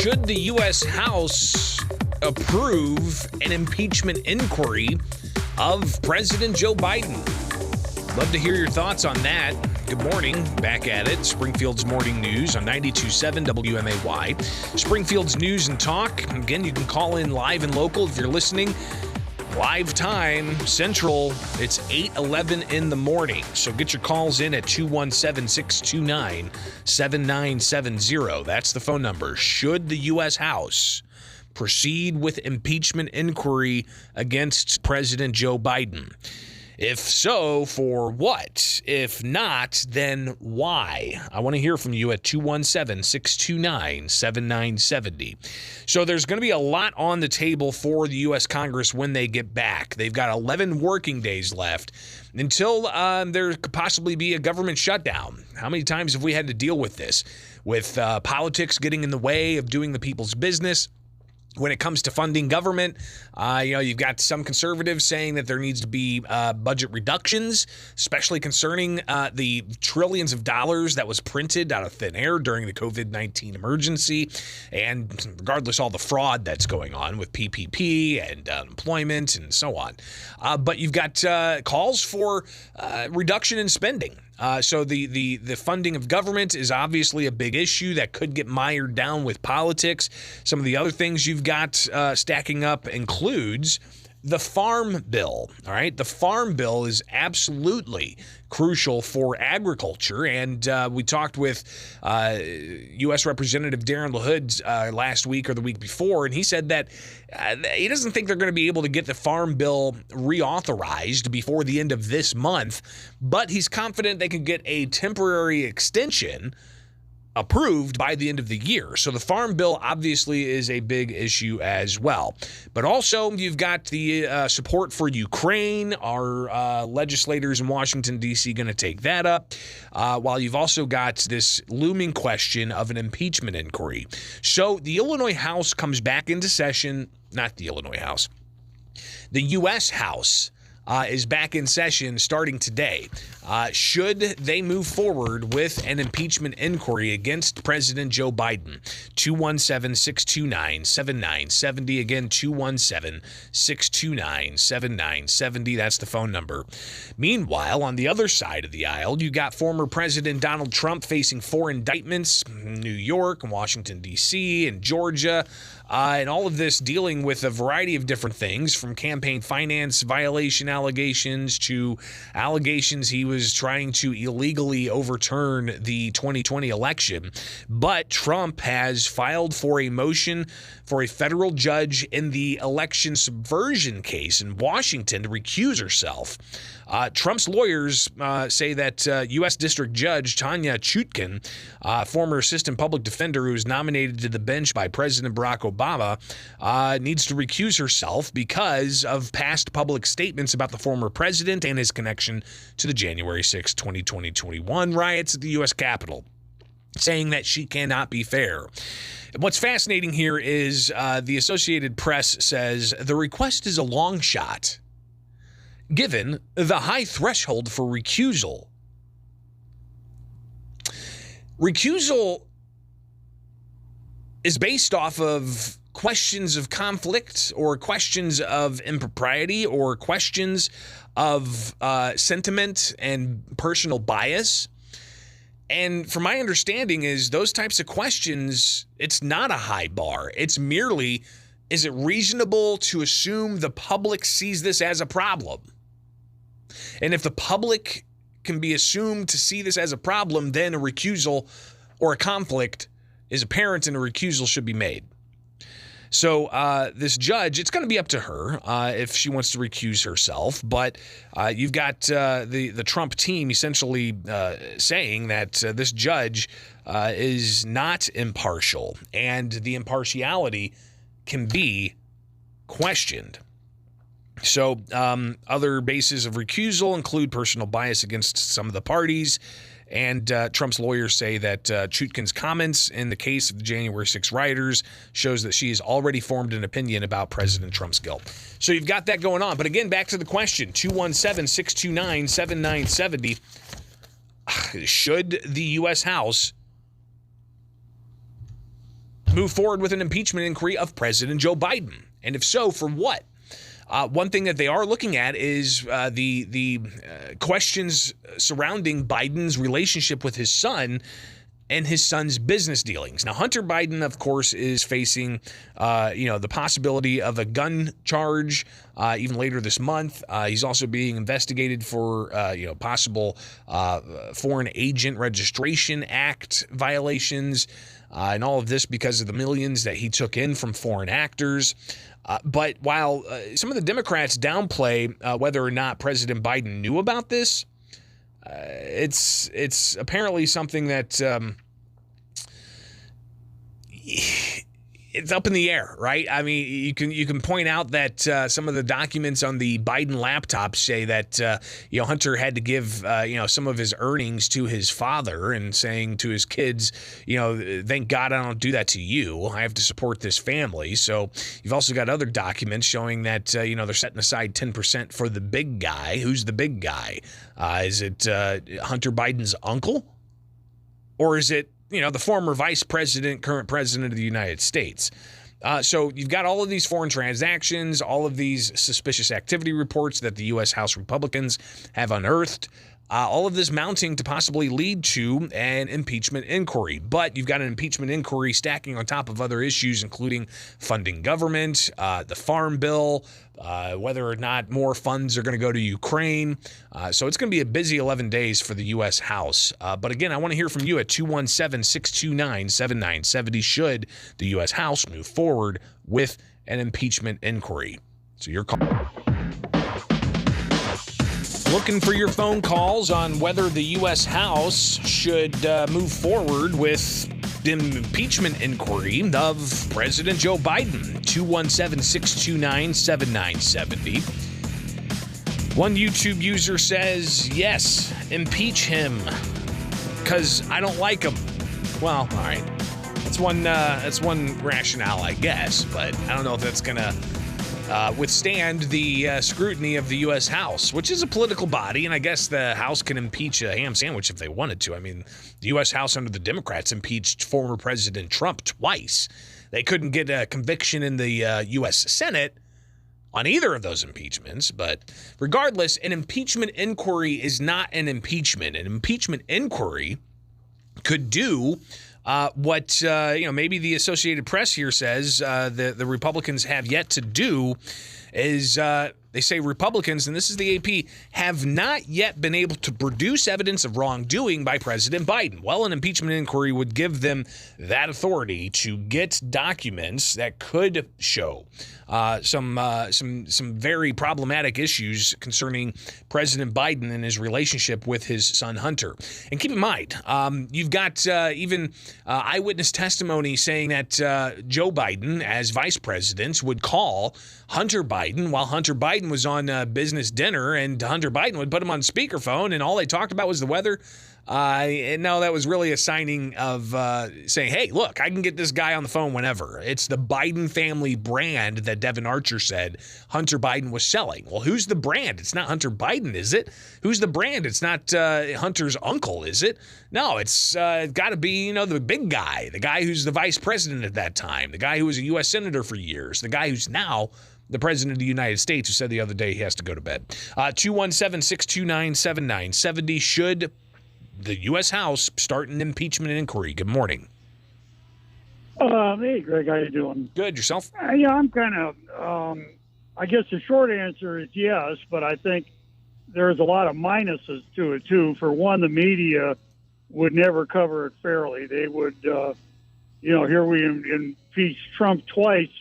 Should the U.S. House approve an impeachment inquiry of President Joe Biden? Love to hear your thoughts on that. Good morning. Back at it. Springfield's Morning News on 92.7 WMAY. Springfield's News and Talk. Again, you can call in live and local if you're listening. Live time, Central, it's 8:11 in the morning. So get your calls in at 217-629-7970. That's the phone number. Should the U.S. House proceed with impeachment inquiry against President Joe Biden? If so, for what? If not, then why? I want to hear from you at 217-629-7970. So there's going to be a lot on the table for the U.S. Congress when they get back. They've got 11 working days left until there could possibly be a government shutdown. How many times have we had to deal with this? With politics getting in the way of doing the people's business? When it comes to funding government, you've got some conservatives saying that there needs to be budget reductions, especially concerning the trillions of dollars that was printed out of thin air during the COVID-19 emergency, and regardless all the fraud that's going on with PPP and unemployment and so on. But you've got calls for reduction in spending. So the funding of government is obviously a big issue that could get mired down with politics. Some of the other things you've got stacking up includes the Farm Bill. All right, the Farm Bill is absolutely crucial for agriculture, and we talked with U.S. Representative Darren LaHood last week or the week before, and he said that he doesn't think they're going to be able to get the Farm Bill reauthorized before the end of this month, but he's confident they can get a temporary extension approved by the end of the year. So the Farm Bill obviously is a big issue as well. But also you've got the support for Ukraine. Our legislators in Washington, D.C. going to take that up, while you've also got this looming question of an impeachment inquiry. So the Illinois House comes back into session, not the Illinois House, the U.S. House is back in session starting today. Should they move forward with an impeachment inquiry against President Joe Biden? 217-629-7970. Again, 217-629-7970. That's the phone number. Meanwhile, on the other side of the aisle, you got former President Donald Trump facing 4 indictments in New York and Washington, D.C. and Georgia. And all of this dealing with a variety of different things, from campaign finance violation allegations to allegations he was trying to illegally overturn the 2020 election. But Trump has filed for a motion for a federal judge in the election subversion case in Washington to recuse herself. Trump's lawyers say that U.S. District Judge Tanya Chutkan, former assistant public defender who was nominated to the bench by President Barack Obama, needs to recuse herself because of past public statements about the former president and his connection to the January 6, 2021 riots at the U.S. Capitol, saying that she cannot be fair. What's fascinating here is the Associated Press says the request is a long shot, given the high threshold for recusal. Recusal is based off of questions of conflict or questions of impropriety or questions of sentiment and personal bias. And from my understanding is those types of questions, it's not a high bar. It's merely, is it reasonable to assume the public sees this as a problem? And if the public can be assumed to see this as a problem, then a recusal or a conflict is apparent and a recusal should be made. So this judge, it's going to be up to her if she wants to recuse herself. But you've got the Trump team essentially saying that this judge is not impartial, and the impartiality can be questioned. So other bases of recusal include personal bias against some of the parties. And Trump's lawyers say that Chutkan's comments in the case of the January 6 rioters shows that she has already formed an opinion about President Trump's guilt. So you've got that going on. But again, back to the question, 217-629-7970. Should the U.S. House move forward with an impeachment inquiry of President Joe Biden? And if so, for what? One thing that they are looking at is the questions surrounding Biden's relationship with his son and his son's business dealings. Now, Hunter Biden, of course, is facing, the possibility of a gun charge even later this month. He's also being investigated for, possible Foreign Agent Registration Act violations, and all of this because of the millions that he took in from foreign actors. But while some of the Democrats downplay whether or not President Biden knew about this, it's apparently something that it's up in the air, right? I mean, you can point out that some of the documents on the Biden laptop say that Hunter had to give some of his earnings to his father, and saying to his kids, thank God I don't do that to you. I have to support this family. So you've also got other documents showing that they're setting aside 10% for the big guy. Who's the big guy? Is it Hunter Biden's uncle, or is it the former vice president, current president of the United States? So you've got all of these foreign transactions, all of these suspicious activity reports that the U.S. House Republicans have unearthed, all of this mounting to possibly lead to an impeachment inquiry. But you've got an impeachment inquiry stacking on top of other issues, including funding government, the Farm Bill, whether or not more funds are going to go to Ukraine. So it's going to be a busy 11 days for the U.S. House. But again, I want to hear from you at 217-629-7970 should the U.S. House move forward with an impeachment inquiry. So your call. Looking for your phone calls on whether the U.S. House should move forward with the impeachment inquiry of President Joe Biden. 217-629-7970. One YouTube user says, yes, impeach him because I don't like him. Well, all right. That's one rationale, I guess, but I don't know if that's going to withstand the scrutiny of the U.S. House, which is a political body, and I guess the House can impeach a ham sandwich if they wanted to. I mean, the U.S. House under the Democrats impeached former President Trump twice. They couldn't get a conviction in the U.S. Senate on either of those impeachments, but regardless, an impeachment inquiry is not an impeachment. An impeachment inquiry could do what maybe the Associated Press here says the Republicans have yet to do is they say Republicans, and this is the AP, have not yet been able to produce evidence of wrongdoing by President Biden. Well, an impeachment inquiry would give them that authority to get documents that could show some very problematic issues concerning President Biden and his relationship with his son Hunter. And keep in mind, you've got even eyewitness testimony saying that Joe Biden, as vice president, would call Hunter Biden while Hunter Biden was on business dinner, and Hunter Biden would put him on speakerphone, and all they talked about was the weather. And no, that was really a signing of saying, hey, look, I can get this guy on the phone whenever. It's the Biden family brand that Devin Archer said Hunter Biden was selling. Well, who's the brand? It's not Hunter Biden, is it? Who's the brand? It's not Hunter's uncle, is it? No, it's got to be, the big guy, the guy who's the vice president at that time, the guy who was a U.S. senator for years, the guy who's now the president of the United States, who said the other day he has to go to bed. 217-629-7970. Should the U.S. House start an impeachment inquiry? Good morning. Hey, Greg, how you doing? Good. Yourself? I'm kind of, I guess the short answer is yes, but I think there's a lot of minuses to it, too. For one, the media would never cover it fairly. They would, here we impeached Trump twice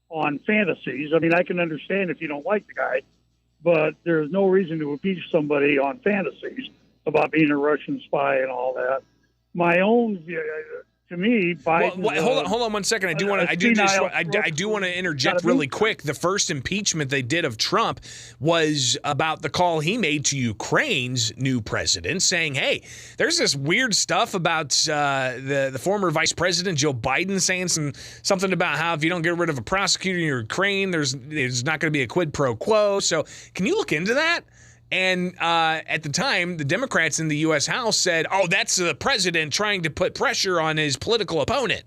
on fantasies. I mean, I can understand if you don't like the guy, but there's no reason to impeach somebody on fantasies about being a Russian spy and all that. My own, to me, Biden. Well, hold on 1 second. I do want to interject really quick. The first impeachment they did of Trump was about the call he made to Ukraine's new president, saying, "Hey, there's this weird stuff about the former Vice President Joe Biden saying something about how if you don't get rid of a prosecutor in Ukraine, there's not going to be a quid pro quo. So, can you look into that?" And at the time, the Democrats in the U.S. House said, oh, that's the president trying to put pressure on his political opponent.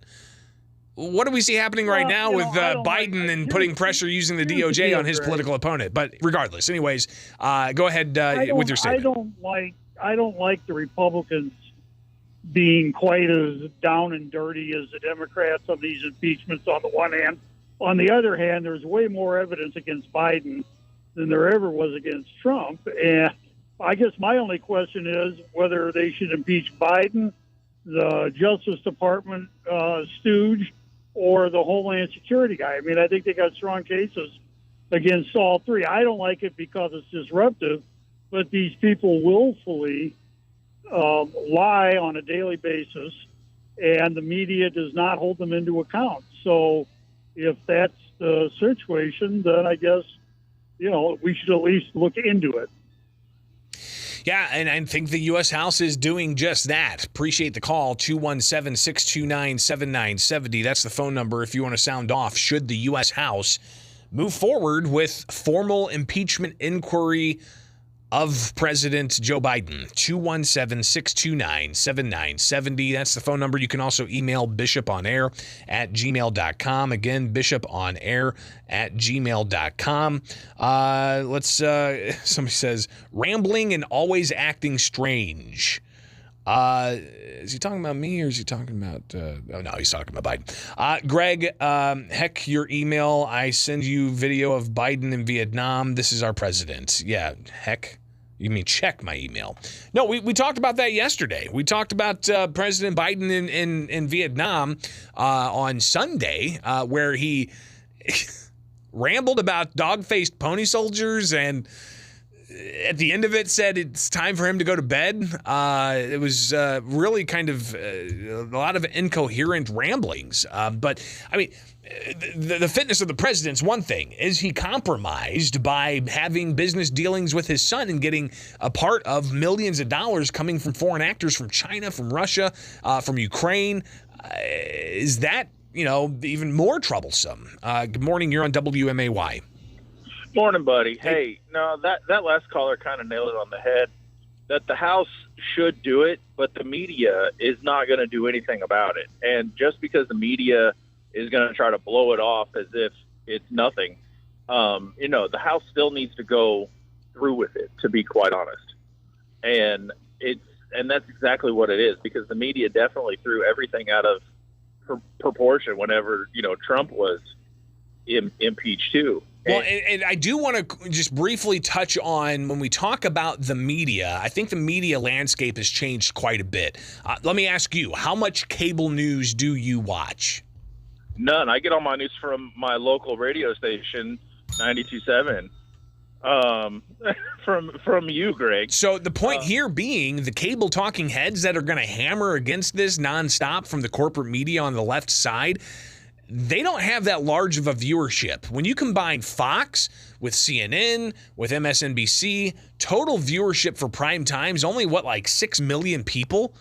what do we see happening right now with Biden and putting pressure using the DOJ on his political opponent? But regardless, anyways, go ahead with your statement. I don't like the Republicans being quite as down and dirty as the Democrats on these impeachments on the one hand. On the other hand, there's way more evidence against Biden than there ever was against Trump. And I guess my only question is whether they should impeach Biden, the Justice Department stooge, or the Homeland Security guy. I mean, I think they got strong cases against all three. I don't like it because it's disruptive, but these people willfully lie on a daily basis, and the media does not hold them into account. So if that's the situation, then I guess, we should at least look into it. Yeah, and I think the U.S. House is doing just that. Appreciate the call, 217-629-7970. That's the phone number if you want to sound off. Should the U.S. House move forward with formal impeachment inquiry of President Joe Biden? 217-629-7970. That's the phone number. You can also email bishoponair@gmail.com. Again, bishoponair@gmail.com. Somebody says, rambling and always acting strange. Is he talking about me or is he talking about, no, he's talking about Biden. Greg, heck, your email, I send you video of Biden in Vietnam. This is our president. Yeah, heck. You mean check my email? No, we talked about that yesterday. We talked about President Biden in Vietnam on Sunday, where he rambled about dog-faced pony soldiers, and at the end of it said it's time for him to go to bed. It was really kind of a lot of incoherent ramblings. But I mean, the fitness of the president's one thing. Is he compromised by having business dealings with his son and getting a part of millions of dollars coming from foreign actors from China, from Russia, from Ukraine? Is that, even more troublesome? Good morning. You're on WMAY. Morning, buddy. Hey, no, that last caller kind of nailed it on the head. That the House should do it, but the media is not going to do anything about it. And just because the media is going to try to blow it off as if it's nothing, the House still needs to go through with it, to be quite honest. And that's exactly what it is, because the media definitely threw everything out of proportion whenever, Trump was impeached too. Well, and I do want to just briefly touch on, when we talk about the media, I think the media landscape has changed quite a bit. Let me ask you, how much cable news do you watch? None. I get all my news from my local radio station, 92.7. From you, Greg. So the point here being, the cable talking heads that are going to hammer against this nonstop from the corporate media on the left side, they don't have that large of a viewership. When you combine Fox with CNN, with MSNBC, total viewership for prime time is only, 6 million people?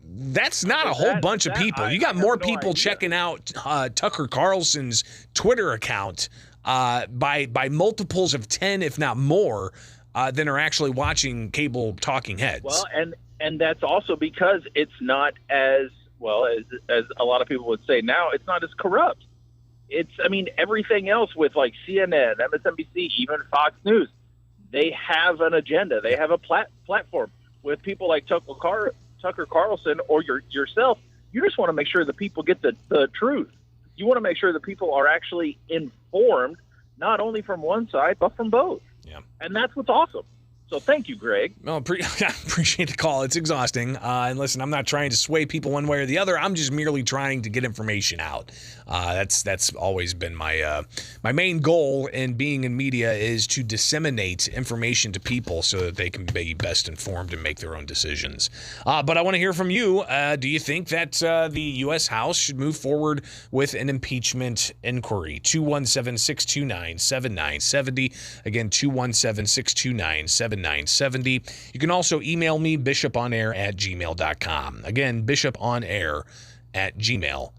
That's not a whole bunch of people. You got more people checking out Tucker Carlson's Twitter account by multiples of 10, if not more, than are actually watching cable talking heads. Well, and that's also because it's not as as a lot of people would say now, it's not as corrupt. Everything else with CNN, MSNBC, even Fox News, they have an agenda. They have a platform. With people like Tucker Carlson or yourself, you just want to make sure the people get the truth. You want to make sure that people are actually informed, not only from one side, but from both. Yeah. And that's what's awesome. So thank you, Greg. Well, I appreciate the call. It's exhausting. And listen, I'm not trying to sway people one way or the other. I'm just merely trying to get information out. That's always been my main goal in being in media, is to disseminate information to people so that they can be best informed and make their own decisions. But I want to hear from you. Do you think that the U.S. House should move forward with an impeachment inquiry? 217-629-7970. Again, 217-629-7970. You can also email me, bishoponair@gmail.com. Again, bishoponair@gmail.com.